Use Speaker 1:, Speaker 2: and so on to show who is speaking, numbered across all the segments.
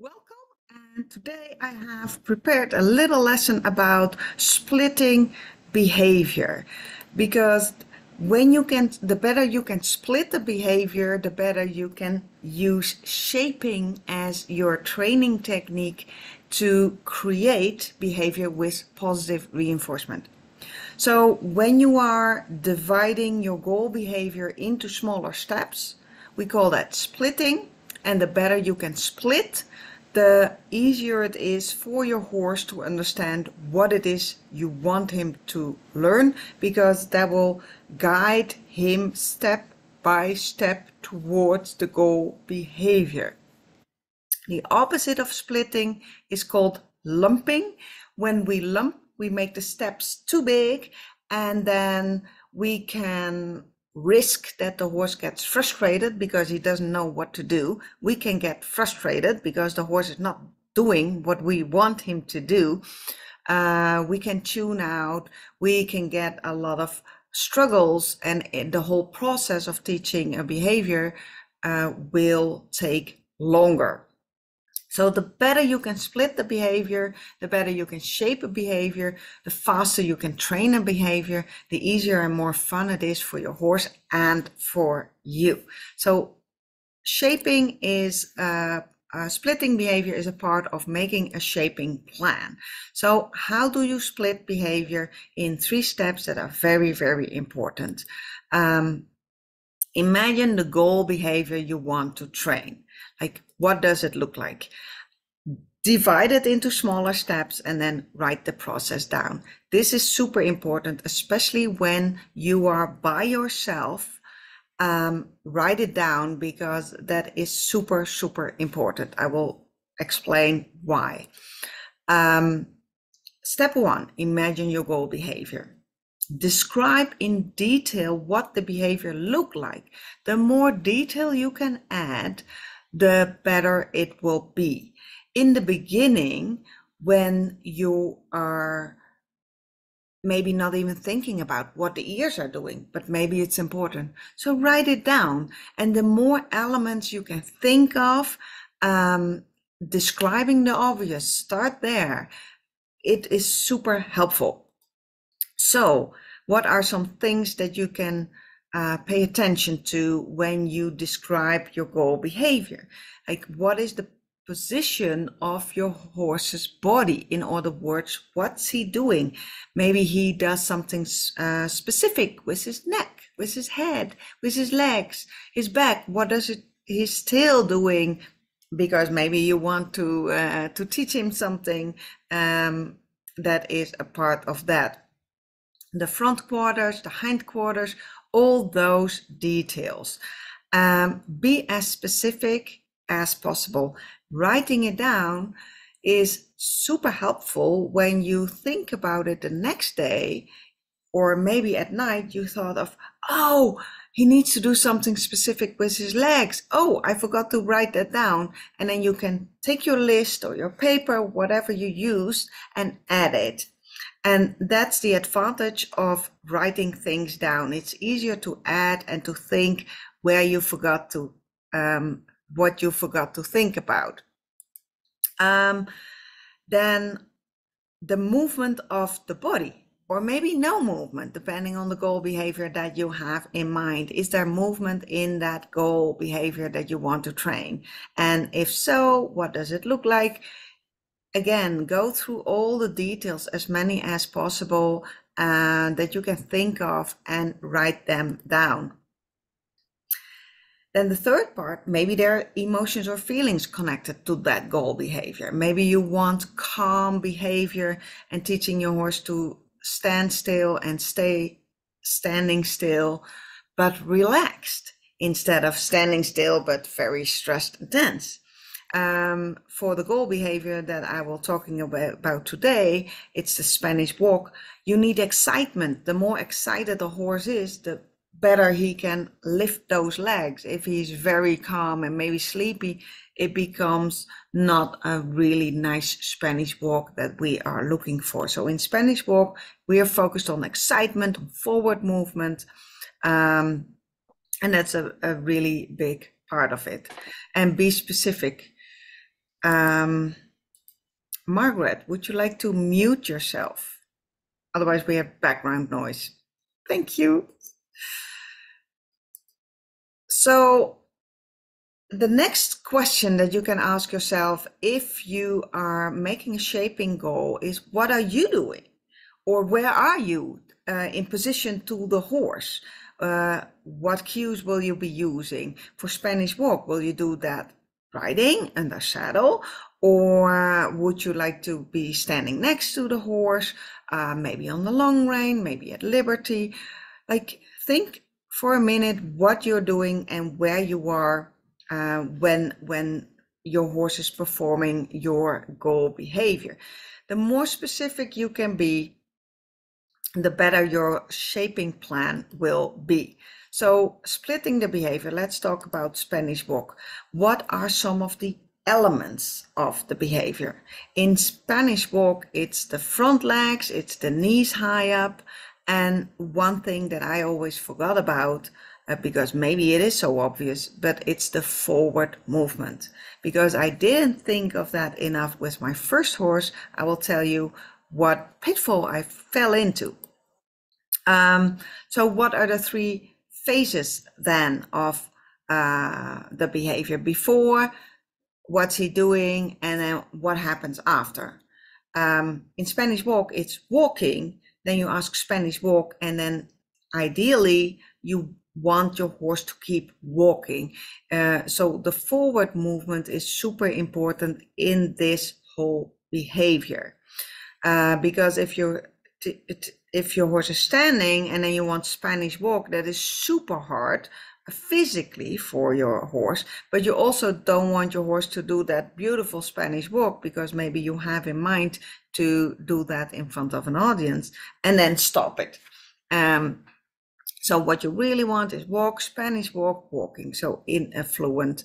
Speaker 1: Welcome, and today I have prepared a little lesson about splitting behavior, because the better you can split the behavior, the better you can use shaping as your training technique to create behavior with positive reinforcement. So when you are dividing your goal behavior into smaller steps, we call that splitting. And the better you can split, the easier it is for your horse to understand what it is you want him to learn, because that will guide him step by step towards the goal behavior. The opposite of splitting is called lumping. When we lump, we make the steps too big, and then we can risk that the horse gets frustrated because he doesn't know what to do. We can get frustrated because the horse is not doing what we want him to do. We can tune out, we can get a lot of struggles, and the whole process of teaching a behavior will take longer. So the better you can split the behavior, the better you can shape a behavior, the faster you can train a behavior, the easier and more fun it is for your horse and for you. So shaping is, splitting behavior is a part of making a shaping plan. So how do you split behavior? In 3 steps that are very, very important. Imagine the goal behavior you want to train. Like, what does it look like? Divide it into smaller steps and then write the process down. This is super important, especially when you are by yourself. Write it down, because that is super, super important. I will explain why. Step 1, imagine your goal behavior. Describe in detail what the behavior looked like. The more detail you can add, the better it will be. In the beginning, when you are maybe not even thinking about what the ears are doing, but maybe it's important. So write it down. And the more elements you can think of, describing the obvious, start there. It is super helpful. So what are some things that you can pay attention to when you describe your goal behavior? Like, what is the position of your horse's body? In other words, what's he doing? Maybe he does something specific with his neck, with his head, with his legs, his back. What is his tail doing? Because maybe you want to teach him something that is a part of that. The front quarters, the hind quarters, all those details. Be as specific as possible. Writing it down is super helpful when you think about it the next day, or maybe at night you thought of, oh, he needs to do something specific with his legs. Oh, I forgot to write that down. And then you can take your list or your paper, whatever you use, and add it. And that's the advantage of writing things down. It's easier to add and to think where you forgot to, what you forgot to think about. Then the movement of the body, or maybe no movement, depending on the goal behavior that you have in mind. Is there movement in that goal behavior that you want to train? And if so, what does it look like? Again, go through all the details, as many as possible, that you can think of, and write them down. Then the third part, maybe there are emotions or feelings connected to that goal behavior. Maybe you want calm behavior and teaching your horse to stand still and stay standing still, but relaxed, instead of standing still but very stressed and tense. For the goal behavior that I will talking about today, it's the Spanish walk. You need excitement. The more excited the horse is, the better he can lift those legs. If he's very calm and maybe sleepy, it becomes not a really nice Spanish walk that we are looking for. So in Spanish walk, we are focused on excitement, on forward movement, and that's a really big part of it. And be specific. Margaret, would you like to mute yourself? Otherwise we have background noise. Thank you. So the next question that you can ask yourself if you are making a shaping goal is, what are you doing? Or where are you in position to the horse? What cues will you be using? For Spanish walk, will you do that riding under saddle? Or would you like to be standing next to the horse, maybe on the long rein, maybe at liberty? Like, think for a minute what you're doing and where you are when your horse is performing your goal behavior. The more specific you can be, the better your shaping plan will be. So splitting the behavior, let's talk about Spanish walk. What are some of the elements of the behavior? In Spanish walk, it's the front legs, it's the knees high up. And one thing that I always forgot about, because maybe it is so obvious, but it's the forward movement. Because I didn't think of that enough with my first horse. I will tell you what pitfall I fell into. So what are the three phases then of the behavior? Before, what's he doing, and then what happens after? In Spanish walk, it's walking, then you ask Spanish walk, and then ideally you want your horse to keep walking. So the forward movement is super important in this whole behavior. Because if your horse is standing and then you want Spanish walk, that is super hard physically for your horse, but you also don't want your horse to do that beautiful Spanish walk because maybe you have in mind to do that in front of an audience and then stop it. So what you really want is walk, Spanish walk, walking. So in a fluent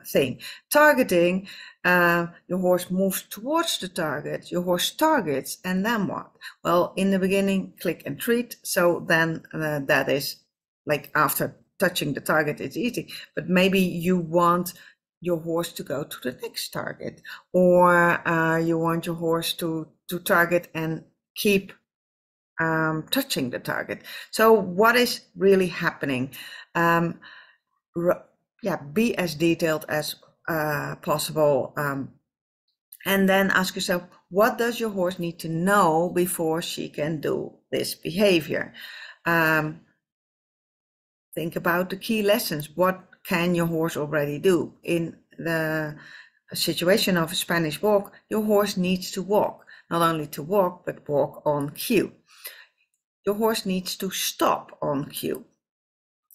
Speaker 1: thing. Targeting, your horse moves towards the target, your horse targets, and then what? Well, in the beginning, click and treat. So then that is like after touching the target, it's easy. But maybe you want your horse to go to the next target, or you want your horse to target and keep touching the target. So what is really happening? Be as detailed as possible. And then ask yourself, what does your horse need to know before she can do this behavior? Think about the key lessons. What can your horse already do? In the situation of a Spanish walk, your horse needs to walk. Not only to walk, but walk on cue. Your horse needs to stop on cue.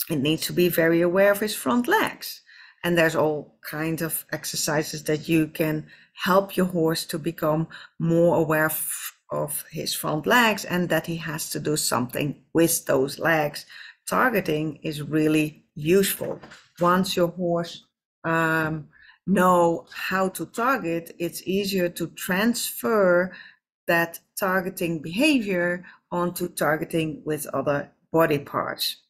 Speaker 1: It needs to be very aware of his front legs. And there's all kinds of exercises that you can help your horse to become more aware of his front legs and that he has to do something with those legs. Targeting is really useful. Once your horse know how to target, it's easier to transfer that targeting behavior onto targeting with other body parts,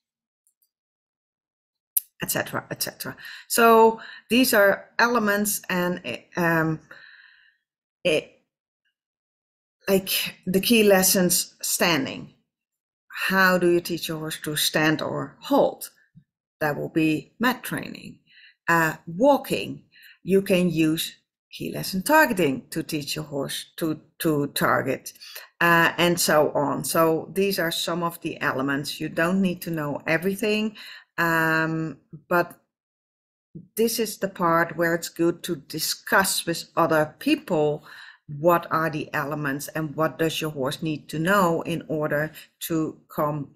Speaker 1: etc., etc. So these are elements, and like the key lessons. Standing. How do you teach your horse to stand or hold? That will be mat training. Walking. You can use key lesson targeting to teach your horse to target, and so on. So these are some of the elements. You don't need to know everything, but this is the part where it's good to discuss with other people what are the elements and what does your horse need to know in order to come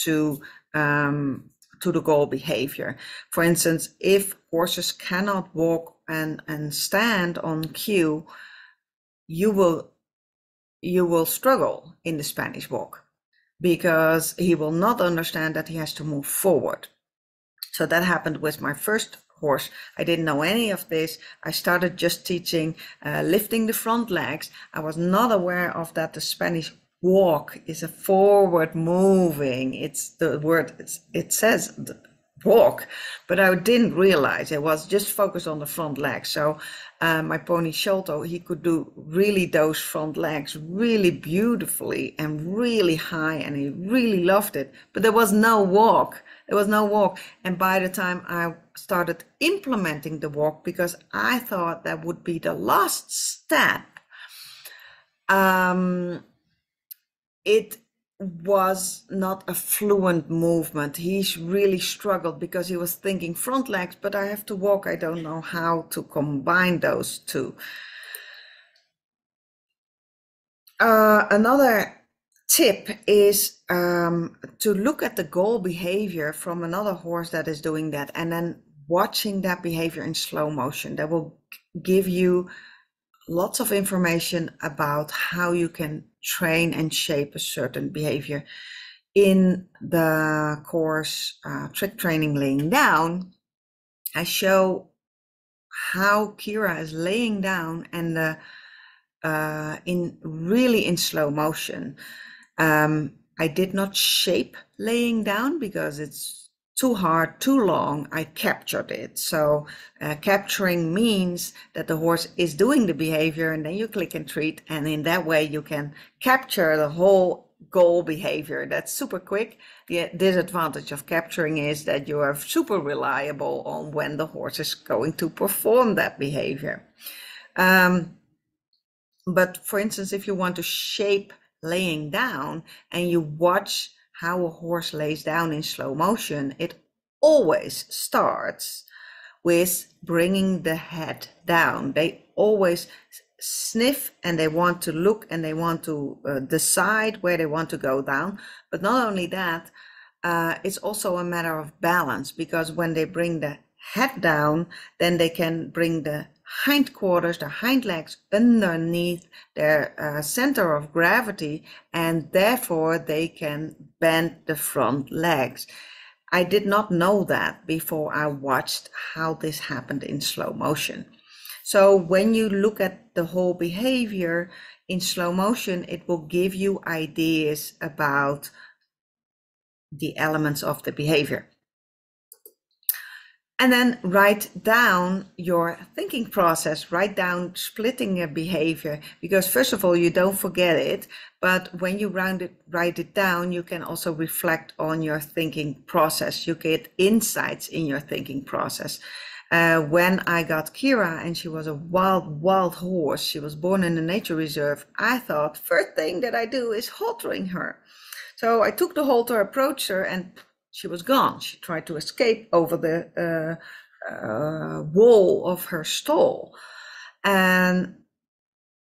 Speaker 1: to the goal behavior. For instance, if horses cannot walk and stand on cue, you will struggle in the Spanish walk because he will not understand that he has to move forward. So that happened with my first horse. I didn't know any of this. I started just teaching lifting the front legs. I was not aware of that the Spanish walk is a forward moving. It's the word, it says walk, but I didn't realize it was just focused on the front legs. So my pony Sholto, he could do really those front legs really beautifully and really high, and he really loved it. But there was no walk. There was no walk. And by the time I started implementing the walk, because I thought that would be the last step, it was not a fluent movement. He's really struggled because he was thinking front legs, but I have to walk. I don't know how to combine those two. Another tip is to look at the goal behavior from another horse that is doing that, and then watching that behavior in slow motion. That will give you lots of information about how you can train and shape a certain behavior. In the course Trick Training Laying Down, I show how Kira is laying down, and in slow motion. I did not shape laying down because it's too hard, too long. I captured it. So capturing means that the horse is doing the behavior, and then you click and treat, and in that way you can capture the whole goal behavior. That's super quick. The disadvantage of capturing is that you are super reliable on when the horse is going to perform that behavior. But for instance, if you want to shape laying down and you watch how a horse lays down in slow motion, it always starts with bringing the head down. They always sniff, and they want to look, and they want to decide where they want to go down. But not only that, it's also a matter of balance, because when they bring the head down, then they can bring the hindquarters, the hind legs underneath their center of gravity, and therefore they can bend the front legs. I did not know that before I watched how this happened in slow motion. So when you look at the whole behavior in slow motion, it will give you ideas about the elements of the behavior. And then write down your thinking process, write down splitting a behavior, because first of all, you don't forget it, but when you write it down, you can also reflect on your thinking process. You get insights in your thinking process. When I got Kira, and she was a wild horse, she was born in a nature reserve, I thought first thing that I do is haltering her. So I took the halter, approached her, and she was gone. She tried to escape over the wall of her stall. And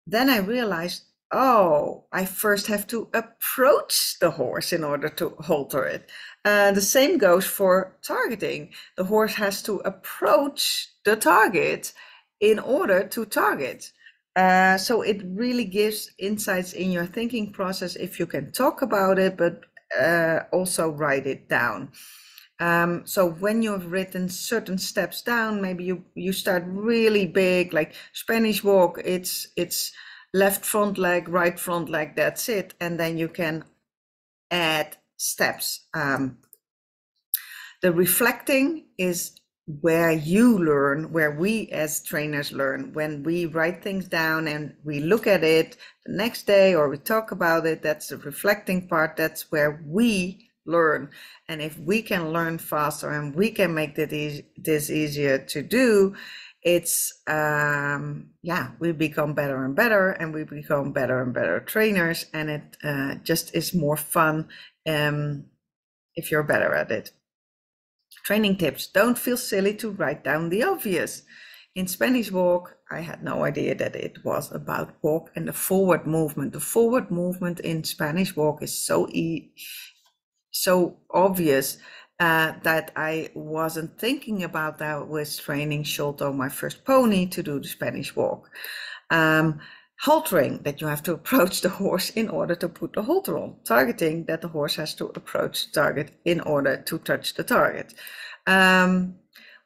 Speaker 1: then I realized, oh, I first have to approach the horse in order to halter it. The same goes for targeting. The horse has to approach the target in order to target. So it really gives insights in your thinking process if you can talk about it, but also write it down. So when you have written certain steps down, maybe you start really big, like Spanish walk, it's left front leg, right front leg, that's it. And then you can add steps. The reflecting is where you learn, where we as trainers learn. When we write things down and we look at it the next day, or we talk about it, that's the reflecting part. That's where we learn. And if we can learn faster and we can make this easier to do, it's we become better and better, and we become better and better trainers, and it just is more fun if you're better at it. Training tips: don't feel silly to write down the obvious. In Spanish walk, I had no idea that it was about walk and the forward movement. The forward movement in Spanish walk is so obvious that I wasn't thinking about that with training Sholto, my first pony, to do the Spanish walk. Haltering, that you have to approach the horse in order to put the halter on. Targeting, that the horse has to approach the target in order to touch the target.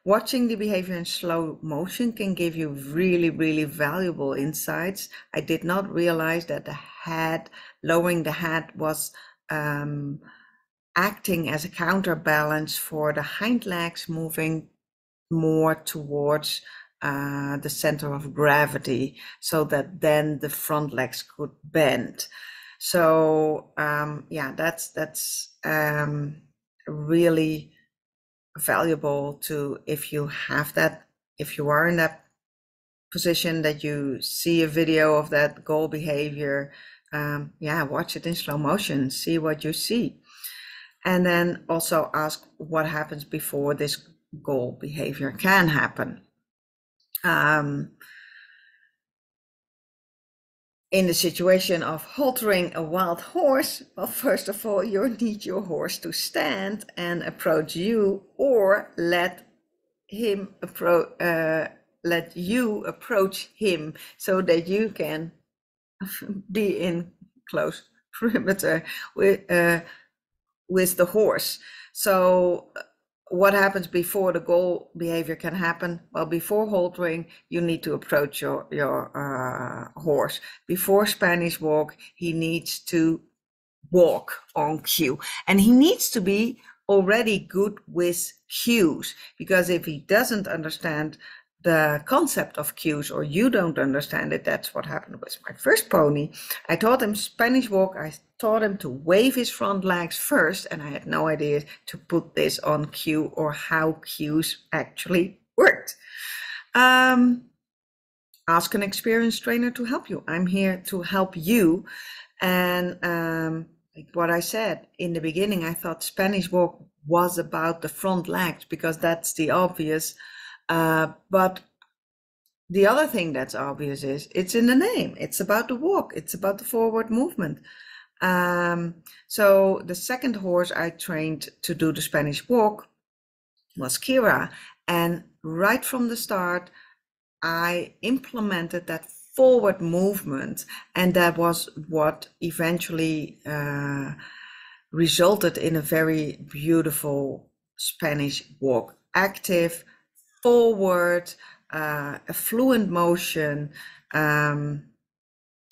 Speaker 1: Watching the behavior in slow motion can give you really, really valuable insights. I did not realize that the head, lowering the head was acting as a counterbalance for the hind legs moving more towards the center of gravity, so that then the front legs could bend. So yeah, that's really valuable to, if you have that, if you are in that position that you see a video of that goal behavior, yeah, watch it in slow motion, see what you see. And then also ask what happens before this goal behavior can happen. In the situation of haltering a wild horse, well, first of all, you need your horse to stand and approach you, or let you approach him, so that you can be in close perimeter with the horse. So what happens before the goal behavior can happen? Well, before haltering, you need to approach your horse. Before Spanish walk, he needs to walk on cue, and he needs to be already good with cues, because if he doesn't understand the concept of cues, or you don't understand it, that's what happened with my first pony. I taught him Spanish walk. I taught him to wave his front legs first, and I had no idea to put this on cue or how cues actually worked. Ask an experienced trainer to help you. I'm here to help you. And like what I said in the beginning, I thought Spanish walk was about the front legs, because that's the obvious. But the other thing that's obvious is it's in the name. It's about the walk. It's about the forward movement. So the second horse I trained to do the Spanish walk was Kira. And right from the start, I implemented that forward movement, and that was what eventually resulted in a very beautiful Spanish walk. Active, forward, a fluent motion.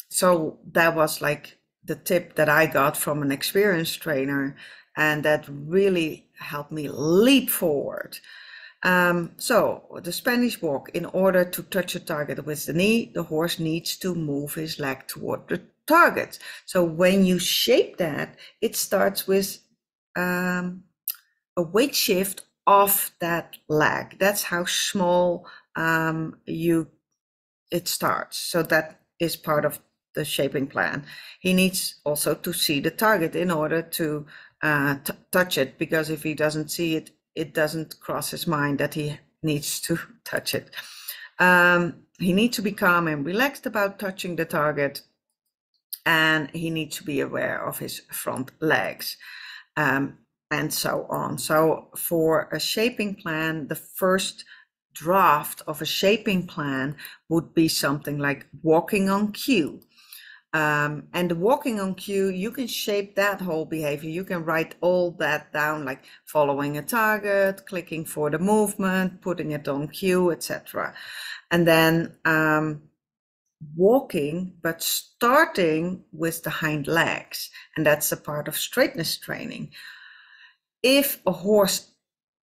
Speaker 1: So that was like the tip that I got from an experienced trainer, and that really helped me leap forward. So the Spanish walk, in order to touch a target with the knee, the horse needs to move his leg toward the target. So when you shape that, it starts with a weight shift off that leg. That's how small it starts. So that is part of the shaping plan. He needs also to see the target in order to touch it, because if he doesn't see it, it doesn't cross his mind that he needs to touch it. He needs to be calm and relaxed about touching the target, and he needs to be aware of his front legs, and so on. So for a shaping plan, the first draft of a shaping plan would be something like walking on cue. And the walking on cue, you can shape that whole behavior. You can write all that down, like following a target, clicking for the movement, putting it on cue, etc. And then walking, but starting with the hind legs. And that's a part of straightness training. If a horse,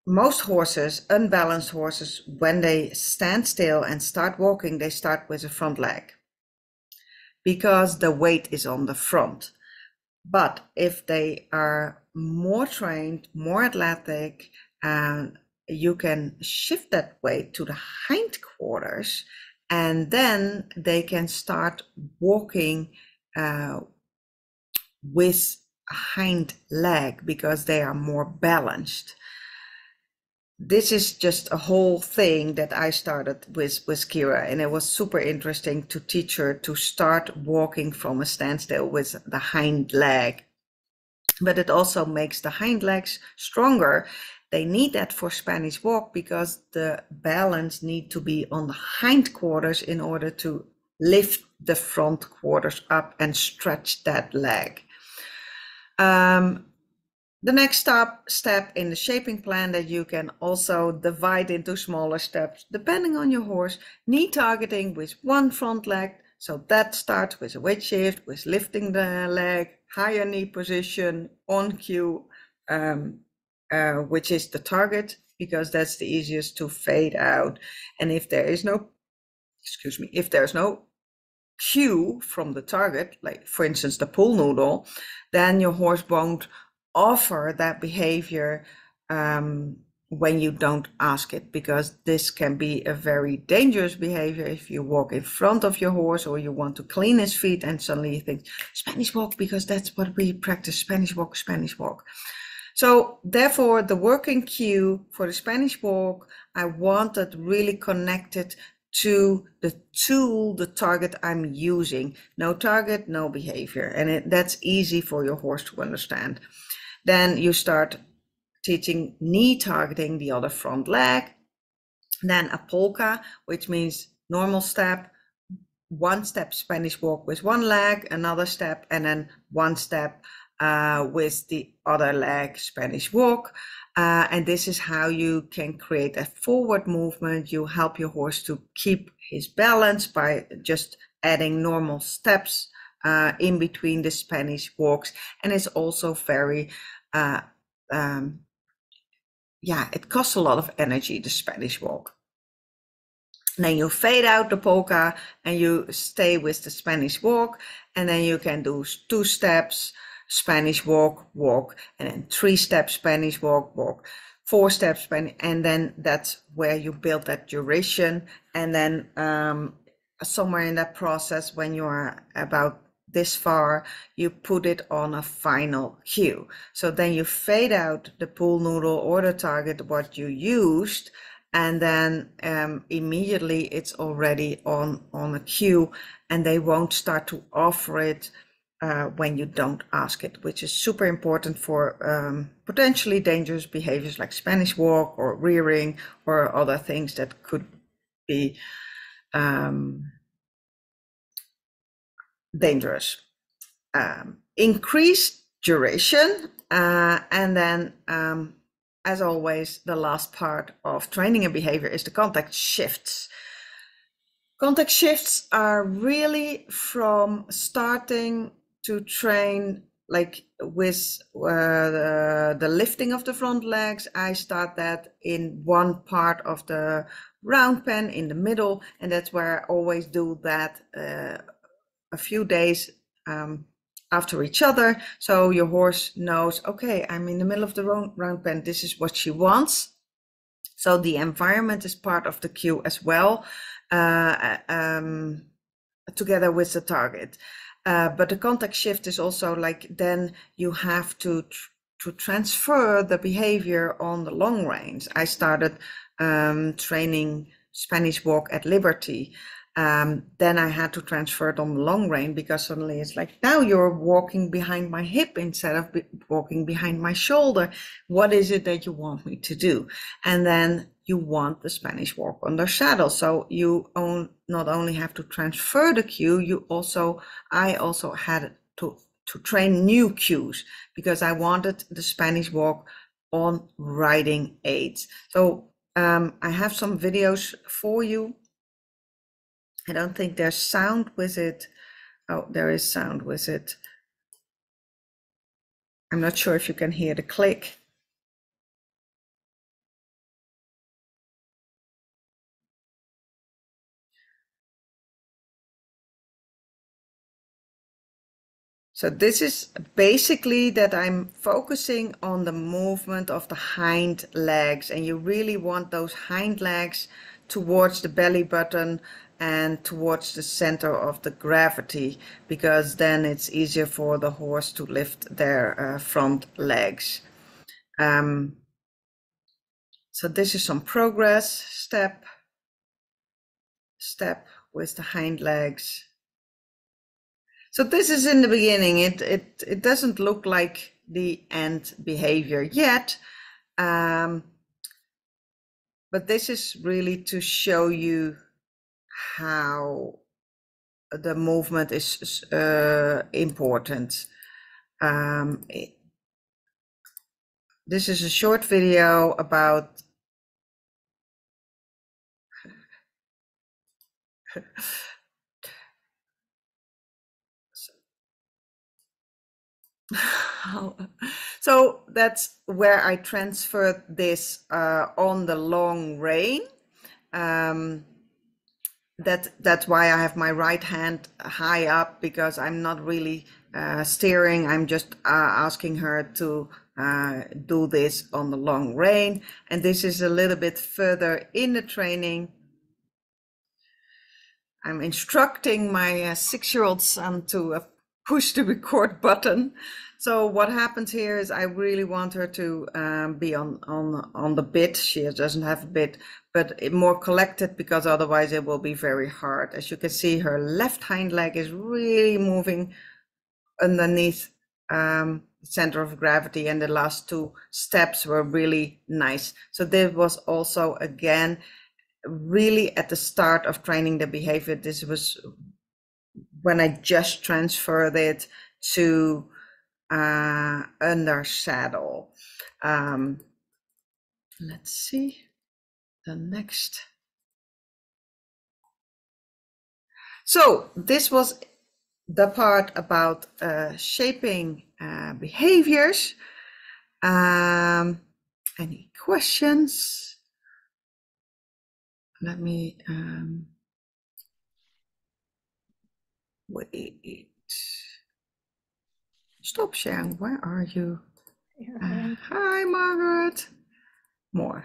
Speaker 1: most horses, unbalanced horses, when they stand still and start walking, they start with a front leg, because the weight is on the front. But if they are more trained, more athletic, you can shift that weight to the hindquarters, and then they can start walking with a hind leg, because they are more balanced. This is just a whole thing that I started with Kira, and it was super interesting to teach her to start walking from a standstill with the hind leg. But it also makes the hind legs stronger. They need that for Spanish walk, because the balance need to be on the hindquarters in order to lift the front quarters up and stretch that leg. The next step in the shaping plan, that you can also divide into smaller steps depending on your horse. Knee targeting with one front leg. So that starts with a weight shift, with lifting the leg, higher knee position, on cue, which is the target, because that's the easiest to fade out. And if there is no, excuse me, if there's no cue from the target, like for instance the pool noodle, then your horse won't offer that behavior when you don't ask it, because this can be a very dangerous behavior if you walk in front of your horse or you want to clean his feet and suddenly you think Spanish walk, because that's what we practice, Spanish walk, Spanish walk. So therefore, the working cue for the Spanish walk, I want it really connected to the tool, the target I'm using. No target, no behavior. And that's easy for your horse to understand. Then you start teaching knee targeting the other front leg. Then a polka, which means normal step, one step Spanish walk with one leg, another step, and then one step with the other leg Spanish walk. And this is how you can create a forward movement. You help your horse to keep his balance by just adding normal steps in between the Spanish walks. And it's also very, it costs a lot of energy, the Spanish walk. And then you fade out the polka and you stay with the Spanish walk, and then you can do 2 steps Spanish walk, walk, and then 3 steps Spanish walk, walk, 4 steps Spanish, and then that's where you build that duration. And then somewhere in that process, when you are about this far, you put it on a final cue. So then you fade out the pool noodle or the target what you used, and then immediately it's already on a cue, and they won't start to offer it when you don't ask it, which is super important for potentially dangerous behaviors like Spanish walk or rearing or other things that could be dangerous. Increase duration, and then as always, the last part of training a behavior is the context shifts. Context shifts are really from starting to train, like with the lifting of the front legs. I start that in one part of the round pen in the middle, and that's where I always do that a few days after each other, so your horse knows, okay, I'm in the middle of the round pen, this is what she wants. So the environment is part of the cue as well, together with the target. But the context shift is also like, then you have to transfer the behavior on the long range. I started training Spanish walk at Liberty. Then I had to transfer it on the long range, because suddenly it's like, now you're walking behind my hip instead of walking behind my shoulder. What is it that you want me to do? And then you want the Spanish walk under saddle. So you not only have to transfer the cue, I also had to train new cues, because I wanted the Spanish walk on riding aids. So I have some videos for you. I don't think there's sound with it. Oh, there is sound with it. I'm not sure if you can hear the click. So this is basically that I'm focusing on the movement of the hind legs, and you really want those hind legs towards the belly button and towards the center of the gravity, because then it's easier for the horse to lift their front legs. So this is some progress, step with the hind legs. So this is in the beginning. It doesn't look like the end behavior yet, but this is really to show you how the movement is important. This is a short video about So that's where I transferred this on the long rein. That's why I have my right hand high up, because I'm not really steering. I'm just asking her to do this on the long rein. And this is a little bit further in the training. I'm instructing my 6-year-old son to push the record button. So what happens here is I really want her to be on the bit. She doesn't have a bit, but more collected, because otherwise it will be very hard. As you can see, her left hind leg is really moving underneath center of gravity, and the last 2 steps were really nice. So this was also, again, really at the start of training the behavior. This was when I just transferred it to under saddle. Let's see the next. So this was the part about shaping behaviors. Any questions? Let me wait. Stop sharing. Where are you? Hi, Margaret. More.